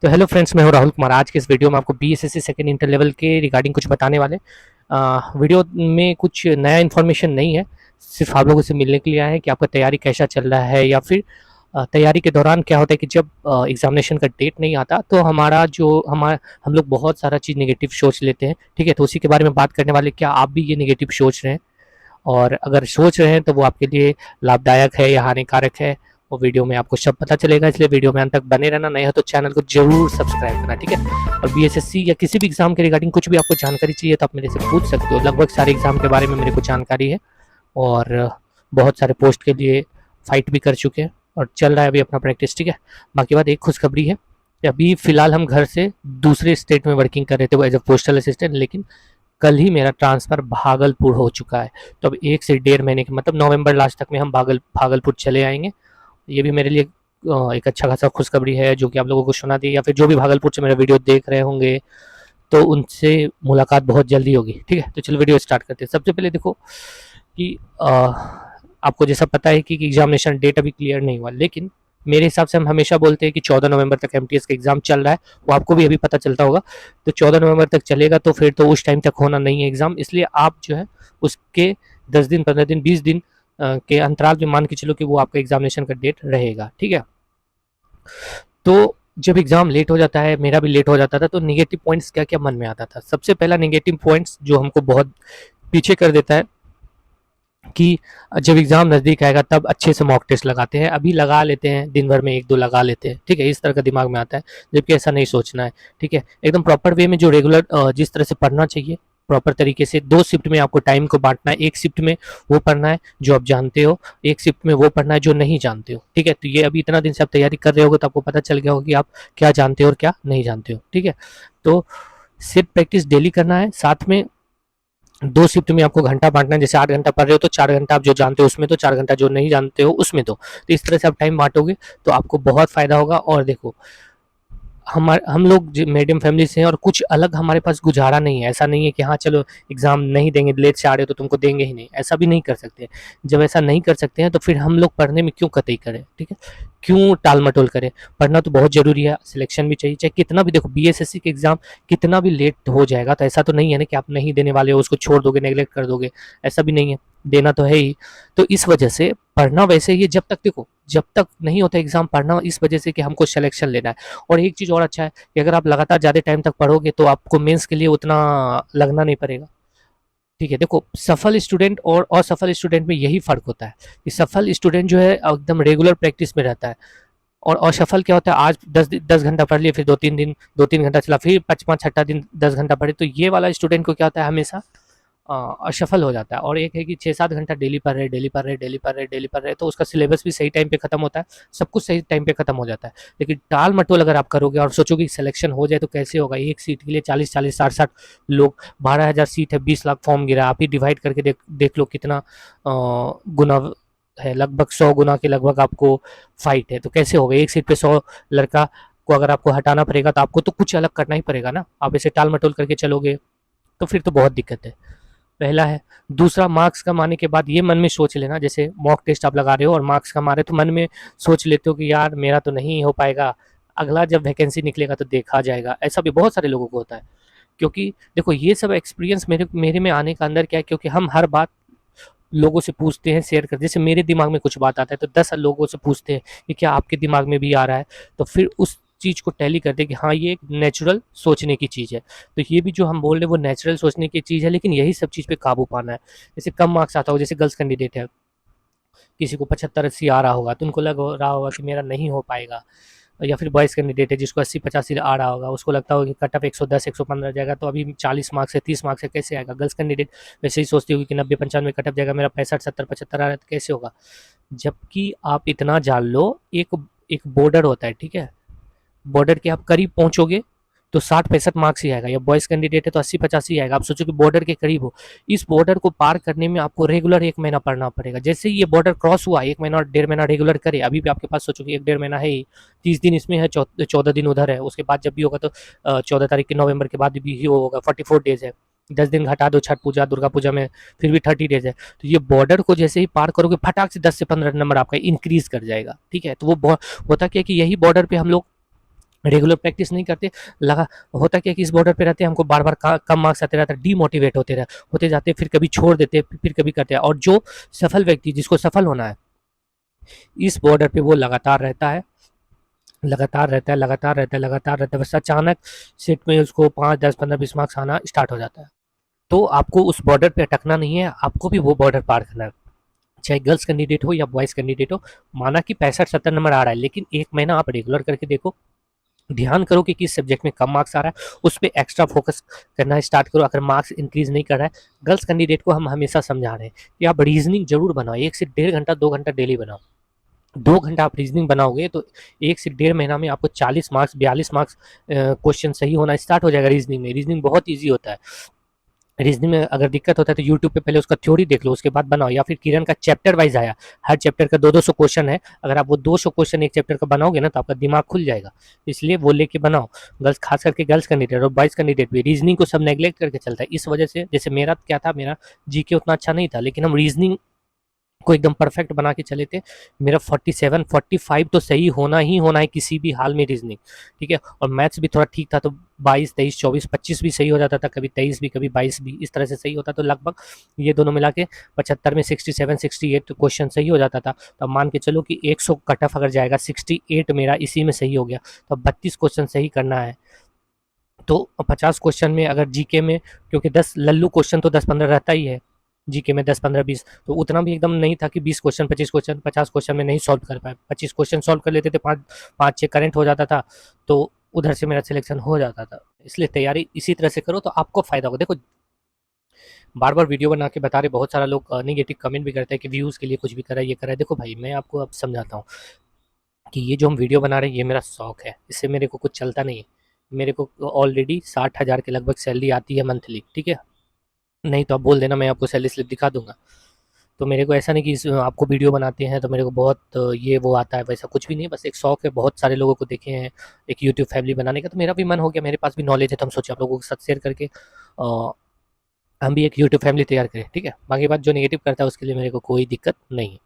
तो hello friends, मैं हूं राहुल कुमार। आज के इस वीडियो में आपको बीएसएससी सेकेंड इंटर लेवल के रिगार्डिंग कुछ बताने वाले। वीडियो में कुछ नया इन्फॉर्मेशन नहीं है, सिर्फ आप लोगों से मिलने के लिए आए हैं कि आपका तैयारी कैसा चल रहा है, या फिर तैयारी के दौरान क्या होता है कि जब एग्जामिनेशन का डेट नहीं आता तो हम लोग बहुत सारा चीज़ नेगेटिव सोच लेते हैं। ठीक है, तो उसी के बारे में बात करने वाले। क्या आप भी ये नेगेटिव सोच रहे हैं? और अगर सोच रहे हैं तो वो आपके लिए लाभदायक है या हानिकारक है, वो वीडियो में आपको सब पता चलेगा। इसलिए वीडियो में अंत तक बने रहना। नया है तो चैनल को जरूर सब्सक्राइब करना, ठीक है। और बीएसएससी या किसी भी एग्जाम के रिगार्डिंग कुछ भी आपको जानकारी चाहिए तो आप मेरे से पूछ सकते हो। लगभग सारे एग्जाम के बारे में मेरे को जानकारी है, और बहुत सारे पोस्ट के लिए फाइट भी कर चुके हैं और चल रहा है अभी अपना प्रैक्टिस, ठीक है। बाकी बात, एक खुशखबरी है कि अभी फिलहाल हम घर से दूसरे स्टेट में वर्किंग कर रहे थे वो एज अ पोस्टल असिस्टेंट, लेकिन कल ही मेरा ट्रांसफ़र भागलपुर हो चुका है। तो अब 1 से 1.5 महीने के, मतलब नवंबर लास्ट तक में हम भागलपुर चले आएँगे। ये भी मेरे लिए एक अच्छा खासा खुशखबरी है जो कि आप लोगों को सुना दी, या फिर जो भी भागलपुर से मेरा वीडियो देख रहे होंगे तो उनसे मुलाकात बहुत जल्दी होगी, ठीक है। तो चलो वीडियो स्टार्ट करते हैं। सबसे पहले देखो कि आपको जैसा पता है कि एग्जामिनेशन डेट अभी क्लियर नहीं हुआ, लेकिन मेरे हिसाब से हम हमेशा बोलते हैं कि 14 नवंबर तक एमटीएस का एग्ज़ाम चल रहा है। वो आपको भी अभी पता चलता होगा। तो 14 नवंबर तक चलेगा, तो फिर तो उस टाइम तक होना नहीं है एग्ज़ाम। इसलिए आप जो है उसके 10 दिन, 15 दिन, 20 दिन के अंतराल में मान के चलो कि वो आपका एग्जामिनेशन का डेट रहेगा, ठीक है। तो जब एग्ज़ाम लेट हो जाता है, मेरा भी लेट हो जाता था, तो नेगेटिव पॉइंट्स क्या-क्या मन में आता था। सबसे पहला नेगेटिव पॉइंट्स जो हमको बहुत पीछे कर देता है कि जब एग्ज़ाम नज़दीक आएगा तब अच्छे से मॉक टेस्ट लगाते हैं। अभी लगा लेते हैं, दिन भर में 1-2 लगा लेते हैं, ठीक है। इस तरह का दिमाग में आता है, जबकि ऐसा नहीं सोचना है, ठीक है। एकदम प्रॉपर वे में जो रेगुलर जिस तरह से पढ़ना चाहिए, प्रॉपर तरीके से 2 शिफ्ट में आपको टाइम को बाँटना है। 1 शिफ्ट में वो पढ़ना है जो आप जानते हो, 1 शिफ्ट में वो पढ़ना है जो नहीं जानते हो, ठीक है। तो ये अभी इतना दिन से आप तैयारी कर रहे होगे तो आपको पता चल गया होगा कि आप क्या जानते हो और क्या नहीं जानते हो, ठीक है। तो सिर्फ प्रैक्टिस डेली करना है, साथ में 2 शिफ्ट में आपको घंटा बाँटना है। जैसे 8 घंटा पढ़ रहे हो तो 4 घंटा आप जो जानते हो उसमें दो, 4 घंटा जो नहीं जानते हो उसमें दो। तो इस तरह से आप टाइम बाँटोगे तो आपको बहुत फ़ायदा होगा। और देखो, हम लोग मीडियम फैमिली से हैं और कुछ अलग हमारे पास गुजारा नहीं है। ऐसा नहीं है कि हाँ चलो एग्ज़ाम नहीं देंगे, लेट से आ रहे हो तो तुमको देंगे ही नहीं, ऐसा भी नहीं कर सकते। जब ऐसा नहीं कर सकते हैं तो फिर हम लोग पढ़ने में क्यों कतई करें, ठीक है। क्यों टाल-मटोल करें? पढ़ना तो बहुत ज़रूरी है, सिलेक्शन भी चाहिए, चाहे कितना भी। देखो बीएसएससी के एग्ज़ाम कितना भी लेट हो जाएगा तो ऐसा तो नहीं है ना कि आप नहीं देने वाले हो, उसको छोड़ दोगे, नेग्लेक्ट कर दोगे, ऐसा भी नहीं है, देना तो है ही। तो इस वजह से पढ़ना वैसे ही है, जब तक देखो, जब तक नहीं होता एग्ज़ाम, पढ़ना इस वजह से कि हमको सिलेक्शन लेना है। और एक चीज़ और अच्छा है कि अगर आप लगातार ज़्यादा टाइम तक पढ़ोगे तो आपको मेंस के लिए उतना लगना नहीं पड़ेगा, ठीक है। देखो, सफल स्टूडेंट और असफल स्टूडेंट में यही फ़र्क होता है कि सफल स्टूडेंट जो है एकदम रेगुलर प्रैक्टिस में रहता है, और असफल क्या होता है, आज 10 घंटा पढ़ लिया, फिर 2-3 दिन 2-3 घंटा चला, फिर 5वाँ छठा दिन 10 घंटा पढ़े। तो ये वाला स्टूडेंट को क्या होता है, हमेशा असफल हो जाता है। और एक है कि 6-7 घंटा डेली पढ़ रहे, डेली पढ़ रहे, डेली पढ़ रहे, डेली पढ़ रहे, तो उसका सिलेबस भी सही टाइम पे खत्म होता है, सब कुछ सही टाइम पे खत्म हो जाता है। लेकिन टाल-मटोल अगर आप करोगे और सोचोगे कि सिलेक्शन हो जाए तो कैसे होगा, एक सीट के लिए 40-40, 60-60 लोग, 12,000 सीट है, 20 लाख फॉर्म गिरा, आप ही डिवाइड करके देख लो कितना गुना है, लगभग 100 गुना के लगभग आपको फाइट है। तो कैसे होगा, एक सीट पे 100 लड़का को अगर आपको हटाना पड़ेगा तो आपको तो कुछ अलग करना ही पड़ेगा ना। आप ऐसे टाल-मटोल करके चलोगे तो फिर तो बहुत दिक्कत है। पहला है। दूसरा, मार्क्स कम आने के बाद ये मन में सोच लेना, जैसे मॉक टेस्ट आप लगा रहे हो और मार्क्स कम आ रहे हो तो मन में सोच लेते हो कि यार मेरा तो नहीं हो पाएगा, अगला जब वैकेंसी निकलेगा तो देखा जाएगा। ऐसा भी बहुत सारे लोगों को होता है, क्योंकि देखो ये सब एक्सपीरियंस मेरे मेरे में आने का अंदर क्या है, क्योंकि हम हर बात लोगों से पूछते हैं, शेयर करते हैं। जैसे मेरे दिमाग में कुछ बात आता है तो 10 लोगों से पूछते हैं कि क्या आपके दिमाग में भी आ रहा है, तो फिर उस चीज़ को टैली करते हैं कि हाँ ये एक नेचुरल सोचने की चीज़ है। तो ये भी जो हम बोल रहे हैं वो नेचुरल सोचने की चीज़ है, लेकिन यही सब चीज़ पे काबू पाना है। जैसे कम मार्क्स आता हो, जैसे गर्ल्स कैंडिडेट है, किसी को 75-80 आ रहा होगा तो उनको लग रहा होगा कि मेरा नहीं हो पाएगा, या फिर बॉयज़ कैंडिडेट है जिसको 80-85 आ रहा होगा, उसको लगता होगा कि कट ऑफ 110-115 जाएगा, तो अभी 40 मार्क्स है, 30 मार्क्स है, कैसे आएगा। गर्ल्स कैंडिडेट वैसे ही सोचती होगी कि 90-95 कट ऑफ जाएगा, मेरा 65-70-75 आ रहा है तो कैसे होगा। जबकि आप इतना जान लो, एक एक बॉर्डर होता है, ठीक है। बॉर्डर के आप करीब पहुंचोगे तो 60-65 मार्क्स ही आएगा, या बॉयज़ कैंडिडेट है तो 80-85 ही आएगा। आप सोचो कि बॉर्डर के करीब हो, इस बॉर्डर को पार करने में आपको रेगुलर 1 महीना पढ़ना पड़ेगा। जैसे ही ये बॉर्डर क्रॉस हुआ, 1 महीना और 1.5 महीना रेगुलर करे, अभी भी आपके पास सोचो कि 1-1.5 महीना है ही, 30 दिन इसमें है, 14 दिन उधर है। उसके बाद जब भी होगा तो 14 तारीख के नवंबर के बाद भी ही होगा, 44 डेज़ है। 10 दिन घटा दो छठ पूजा, दुर्गा पूजा में, फिर भी 30 डेज़ है। तो ये बॉर्डर को जैसे ही पार करोगे, फटाक से 10 से 15 नंबर आपका इंक्रीज़ कर जाएगा, ठीक है। तो वो होता क्या है कि यही बॉर्डर पे हम लोग रेगुलर प्रैक्टिस नहीं करते, लगा होता क्या कि इस बॉर्डर पे रहते हैं, हमको बार बार कम मार्क्स आते रहते हैं, डीमोटिवेट होते जाते, फिर कभी छोड़ देते, फिर कभी करते हैं। और जो सफल व्यक्ति, जिसको सफल होना है, इस बॉर्डर पे वो लगातार रहता है, लगातार रहता है, लगातार रहता है, लगातार रहता है, बस अचानक सेट में उसको 5, 10, 15, 20 मार्क्स आना स्टार्ट हो जाता है। तो आपको उस बॉर्डर पे अटकना नहीं है, आपको भी वो बॉर्डर पार करना है। चाहे गर्ल्स कैंडिडेट हो या बॉयज़ कैंडिडेट हो, माना कि 65-70 नंबर आ रहा है, लेकिन 1 महीना आप रेगुलर करके देखो, ध्यान करो कि किस सब्जेक्ट में कम मार्क्स आ रहा है, उस पे एक्स्ट्रा फोकस करना स्टार्ट करो। अगर मार्क्स इंक्रीज़ नहीं कर रहा है, गर्ल्स कैंडिडेट को हम हमेशा समझा रहे हैं कि आप रीज़निंग ज़रूर बनाओ, 1 से डेढ़ घंटा, 2 घंटा डेली बनाओ। 2 घंटा आप रीज़निंग बनाओगे तो 1 से डेढ़ महीना में आपको 40 मार्क्स, 42 मार्क्स क्वेश्चन सही होना स्टार्ट हो जाएगा रीज़निंग में। रीज़निंग बहुत ईज़ी होता है। रीजनिंग में अगर दिक्कत होता है तो यूट्यूब पे पहले उसका थ्योरी देख लो, उसके बाद बनाओ। या फिर किरण का चैप्टर वाइज आया, हर चैप्टर का 200 क्वेश्चन है, अगर आप वो 200 क्वेश्चन एक चैप्टर का बनाओगे ना तो आपका दिमाग खुल जाएगा। इसलिए वो लेके बनाओ। गर्ल्स, खास करके गर्ल्स कैंडिडेट और बॉयज़ कैंडिडेट भी रीजनिंग को सब नेग्लेक्ट करके चलता है। इस वजह से, जैसे मेरा क्या था, मेरा जीके उतना अच्छा नहीं था, लेकिन हम रीजनिंग को एकदम परफेक्ट बना के चले थे। मेरा 47 45 तो सही होना ही होना है किसी भी हाल में रीजनिंग, ठीक है। और मैथ्स भी थोड़ा ठीक था, तो 22, 23, 24, 25 भी सही हो जाता था, कभी 23 भी, कभी 22 भी, इस तरह से सही होता। तो लगभग ये दोनों मिला के 75 में 67 68 तो क्वेश्चन सही हो जाता था। तो अब मान के चलो कि 100 कट ऑफ अगर जाएगा, 68 मेरा इसी में सही हो गया, तो अब 32 क्वेश्चन सही करना है। तो 50 क्वेश्चन में अगर जीके में, क्योंकि 10 लल्लू क्वेश्चन तो 10-15 रहता ही है जीके में, 10-15-20, तो उतना भी एकदम नहीं था कि 20 क्वेश्चन, 25 क्वेश्चन, 50 क्वेश्चन में नहीं सॉल्व कर पाए। 25 क्वेश्चन सॉल्व कर लेते थे, 5-6 करंट हो जाता था, तो उधर से मेरा सिलेक्शन हो जाता था। इसलिए तैयारी इसी तरह से करो तो आपको फ़ायदा होगा। देखो, बार बार वीडियो बना के बता रहे, बहुत सारा लोग निगेटिव कमेंट भी करते हैं कि व्यूज़ के लिए कुछ भी करा है, ये करा है। देखो भाई, मैं आपको अब समझाता हूँ कि ये जो हम वीडियो बना रहे हैं, ये मेरा शौक है, इससे मेरे को कुछ चलता नहीं है। मेरे को ऑलरेडी 60,000 के लगभग सैलरी आती है मंथली, ठीक है। नहीं तो आप बोल देना, मैं आपको सैलरी स्लिप दिखा दूंगा। तो मेरे को ऐसा नहीं कि आपको वीडियो बनाते हैं तो मेरे को बहुत ये वो आता है, वैसा कुछ भी नहीं है। बस एक शौक है, बहुत सारे लोगों को देखे हैं एक यूट्यूब फैमिली बनाने का, तो मेरा भी मन हो गया, मेरे पास भी नॉलेज है, तो हम सोचे आप लोगों के साथ शेयर करके हम भी एक यूट्यूब फैमिली तैयार करें, ठीक है। बाकी बात जो नेगेटिव करता है उसके लिए मेरे को कोई दिक्कत नहीं है।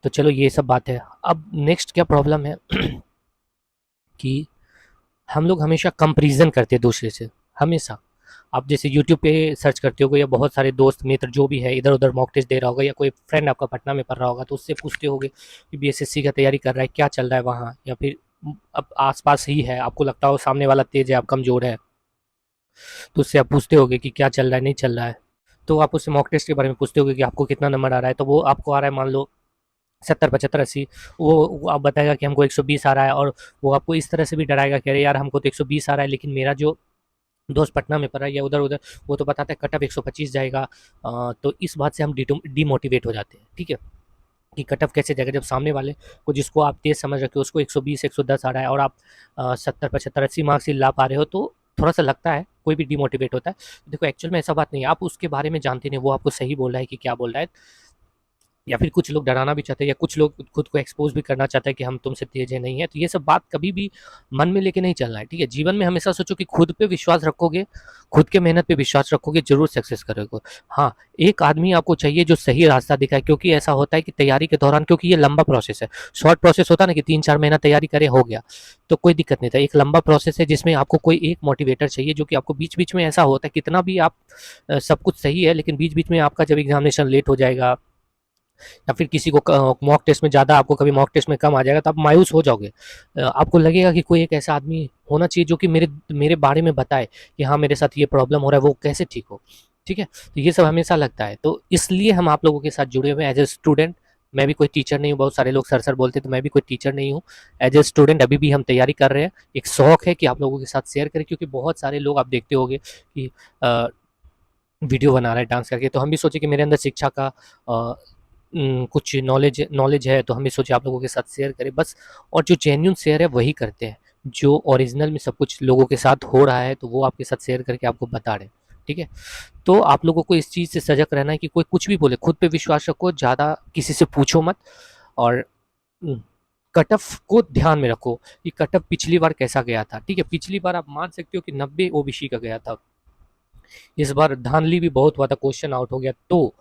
तो चलो, ये सब बात है। अब नेक्स्ट क्या प्रॉब्लम है कि हम लोग हमेशा कंपैरिजन करते हैं दूसरे से, हमेशा। आप जैसे यूट्यूब पे सर्च करते होगे, या बहुत सारे दोस्त मित्र जो भी है इधर उधर मॉक टेस्ट दे रहा होगा, या कोई फ्रेंड आपका पटना में पढ़ रहा होगा, तो उससे पूछते होगे कि बीएसएससी का तैयारी कर रहा है, क्या चल रहा है वहाँ, या फिर अब आसपास ही है, आपको लगता हो सामने वाला तेज है, आप कमज़ोर है, तो उससे आप पूछते होगे कि क्या चल रहा है, नहीं चल रहा है। तो आप उससे मॉक टेस्ट के बारे में पूछते होगे कि आपको कितना नंबर आ रहा है, तो वो आपको आ रहा है मान लो 70, 75, 80, वो आप बताएगा कि हमको 120 आ रहा है, और वो आपको इस तरह से भी डराएगा कि अरे यार, हमको तो 120 आ रहा है, लेकिन मेरा जो दोस्त पटना में पढ़ा है या उधर उधर, वो तो बताता है कट ऑफ 125 जाएगा। तो इस बात से हम डीमोटिवेट हो जाते हैं, ठीक है, कि कट ऑफ कैसे जाएगा, जब सामने वाले को, जिसको आप तेज समझ रखे हो, उसको 120, 110 आ रहा है, और आप 70, 75, 80 मार्क्स ही ला पा रहे हो, तो थोड़ा सा लगता है, कोई भी डिमोटिवेट होता है। देखो, एक्चुअल में ऐसा बात नहीं है, आप उसके बारे में जानते नहीं, वो आपको सही बोल रहा है कि क्या बोल रहा है, या फिर कुछ लोग डराना भी चाहते हैं, या कुछ लोग खुद को एक्सपोज भी करना चाहते हैं कि हम तुमसे तेज है, नहीं है। तो ये सब बात कभी भी मन में लेके नहीं चलना है, ठीक है। जीवन में हमेशा सोचो कि खुद पे विश्वास रखोगे, खुद के मेहनत पे विश्वास रखोगे, जरूर सक्सेस करोगे। हाँ, एक आदमी आपको चाहिए जो सही रास्ता दिखाए, क्योंकि ऐसा होता है कि तैयारी के दौरान, क्योंकि ये लंबा प्रोसेस है, शॉर्ट प्रोसेस होता है ना कि 3-4 महीना तैयारी करे हो गया, तो कोई दिक्कत नहीं था। एक लंबा प्रोसेस है जिसमें आपको कोई एक मोटिवेटर चाहिए, जो कि आपको बीच बीच में, ऐसा होता है कितना भी आप सब कुछ सही है, लेकिन बीच बीच में आपका जब एग्जामिनेशन लेट हो जाएगा, या फिर किसी को मॉक टेस्ट में ज़्यादा, आपको कभी मॉक टेस्ट में कम आ जाएगा, तो आप मायूस हो जाओगे। आपको लगेगा कि कोई एक ऐसा आदमी होना चाहिए जो कि मेरे मेरे बारे में बताए कि हाँ, मेरे साथ ये प्रॉब्लम हो रहा है, वो कैसे ठीक हो, ठीक है। तो ये सब हमेशा लगता है, तो इसलिए हम आप लोगों के साथ जुड़े हुए हैं एज ए स्टूडेंट। मैं भी कोई टीचर नहीं हूँ, बहुत सारे लोग सर सर बोलते हैं, तो मैं भी कोई टीचर नहीं हूँ। एज ए स्टूडेंट अभी भी हम तैयारी कर रहे हैं, एक शौक है कि आप लोगों के साथ शेयर करें, क्योंकि बहुत सारे लोग आप देखते होंगे कि वीडियो बना रहा है डांस करके, तो हम भी सोचे कि मेरे अंदर शिक्षा का कुछ नॉलेज है, तो हम भी सोचे आप लोगों के साथ शेयर करें बस। और जो जेन्युइन शेयर है वही करते हैं, जो ओरिजिनल में सब कुछ लोगों के साथ हो रहा है, तो वो आपके साथ शेयर करके आपको बता रहे हैं, ठीक है। तो आप लोगों को इस चीज़ से सजग रहना है कि कोई कुछ भी बोले, खुद पे विश्वास रखो, ज़्यादा किसी से पूछो मत। और कट ऑफ को ध्यान में रखो कि कट ऑफ पिछली बार कैसा गया था, ठीक है। पिछली बार आप मान सकते हो कि 90 ओबीसी का गया था, इस बार धांधली भी बहुत हुआ था, क्वेश्चन आउट हो गया, तो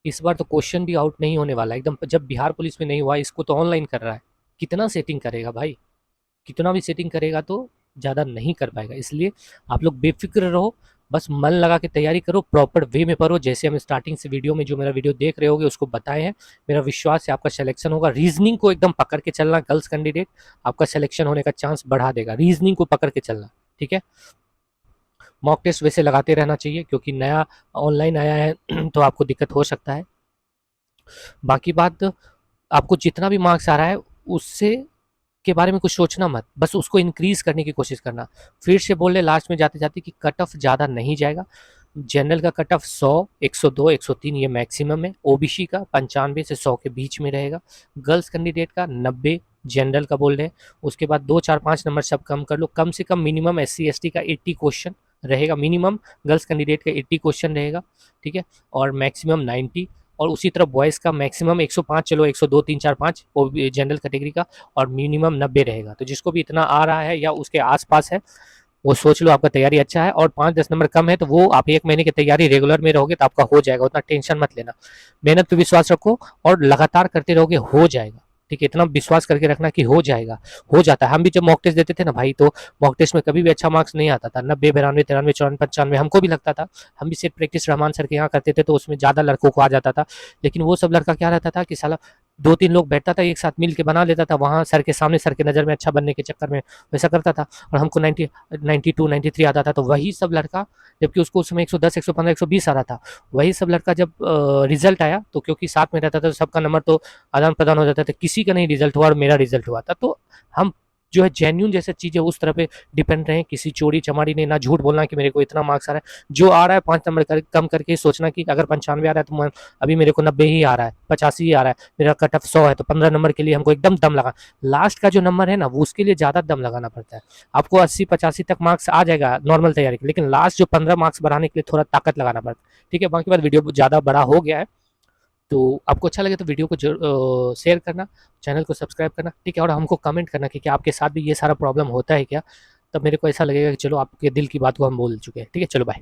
इस बार तो क्वेश्चन भी आउट नहीं होने वाला एकदम। जब बिहार पुलिस में नहीं हुआ, इसको तो ऑनलाइन कर रहा है, कितना सेटिंग करेगा भाई, कितना भी सेटिंग करेगा तो ज़्यादा नहीं कर पाएगा। इसलिए आप लोग बेफिक्र रहो, बस मन लगा के तैयारी करो, प्रॉपर वे में पढ़ो। जैसे हम स्टार्टिंग से वीडियो में जो मेरा वीडियो देख रहे होगे उसको बताए हैं, मेरा विश्वास है आपका सिलेक्शन होगा। रीजनिंग को एकदम पकड़ के चलना, गर्ल्स कैंडिडेट आपका सिलेक्शन होने का चांस बढ़ा देगा। रीजनिंग को पकड़ के चलना, ठीक है। मॉक टेस्ट वैसे लगाते रहना चाहिए, क्योंकि नया ऑनलाइन आया है तो आपको दिक्कत हो सकता है। बाकी बात, आपको जितना भी मार्क्स आ रहा है उससे के बारे में कुछ सोचना मत, बस उसको इंक्रीज करने की कोशिश करना। फिर से बोल रहे लास्ट में जाते जाते कि कट ऑफ ज़्यादा नहीं जाएगा। जनरल का कट ऑफ 100, 102, 103 ये मैक्सिमम है। ओबीसी का 95 से 100 के बीच में रहेगा। गर्ल्स कैंडिडेट का 90 जनरल का बोल रहे हैं। उसके बाद 2, 4, 5 नंबर सब कम कर लो। कम से कम मिनिमम SC ST का 80 क्वेश्चन रहेगा। मिनिमम गर्ल्स कैंडिडेट का 80 क्वेश्चन रहेगा, ठीक है, और मैक्सिमम 90। और उसी तरह बॉयज़ का मैक्सिमम 105, चलो 102, 3, 4, 5 वो जनरल कैटेगरी का, और मिनिमम 90 रहेगा। तो जिसको भी इतना आ रहा है या उसके आसपास है वो सोच लो आपका तैयारी अच्छा है। और 5-10 नंबर कम है तो वो आप 1 महीने की तैयारी रेगुलर में रहोगे तो आपका हो जाएगा, उतना टेंशन मत लेना। मेहनत पे विश्वास रखो और लगातार करते रहोगे, हो जाएगा, ठीक है। इतना विश्वास करके रखना कि हो जाएगा, हो जाता है। हम भी जब मॉक टेस्ट देते थे ना भाई, तो मॉक टेस्ट में कभी भी अच्छा मार्क्स नहीं आता था। 90, 92, 93, 94, 95 हमको भी लगता था। हम भी सिर्फ प्रैक्टिस रहमान सर के यहाँ करते थे तो उसमें ज़्यादा लड़कों को आ जाता था। लेकिन वो सब लड़का क्या रहता था कि साला 2-3 लोग बैठता था एक साथ मिल के बना लेता था, वहाँ सर के सामने सर के नज़र में अच्छा बनने के चक्कर में वैसा करता था। और हमको 92, 93 आता था। तो वही सब लड़का, जबकि उसको उस समय 110, 115, 120 आ रहा था, वही सब लड़का जब रिजल्ट आया तो क्योंकि साथ में रहता था तो सबका नंबर तो आदान प्रदान हो जाता था। किसी का नहीं रिजल्ट हुआ और मेरा रिजल्ट हुआ था। तो हम जो है जेन्यून जैसे चीज़ है उस तरह पे डिपेंड रहें। किसी चोरी चमारी नहीं, ना झूठ बोलना कि मेरे को इतना मार्क्स आ रहा है। जो आ रहा है 5 नंबर कम करके सोचना कि अगर 95 आ रहा है तो अभी मेरे को 90 ही आ रहा है, 85 ही आ रहा है, मेरा कट ऑफ 100 है, तो 15 नंबर के लिए हमको एकदम दम लगा। लास्ट का जो नंबर है ना वो उसके लिए ज़्यादा दम लगाना पड़ता है। आपको 80-85 तक मार्क्स आ जाएगा नॉर्मल तैयारी के, लेकिन लास्ट जो 15 मार्क्स बढ़ाने के लिए थोड़ा ताकत लगाना पड़ता है, ठीक है। बाकी बात, वीडियो ज़्यादा बड़ा हो गया है, तो आपको अच्छा लगे तो वीडियो को शेयर करना, चैनल को सब्सक्राइब करना, ठीक है। और हमको कमेंट करना कि क्या आपके साथ भी ये सारा प्रॉब्लम होता है क्या, तब मेरे को ऐसा लगेगा कि चलो आपके दिल की बात को हम बोल चुके हैं, ठीक है। चलो बाय।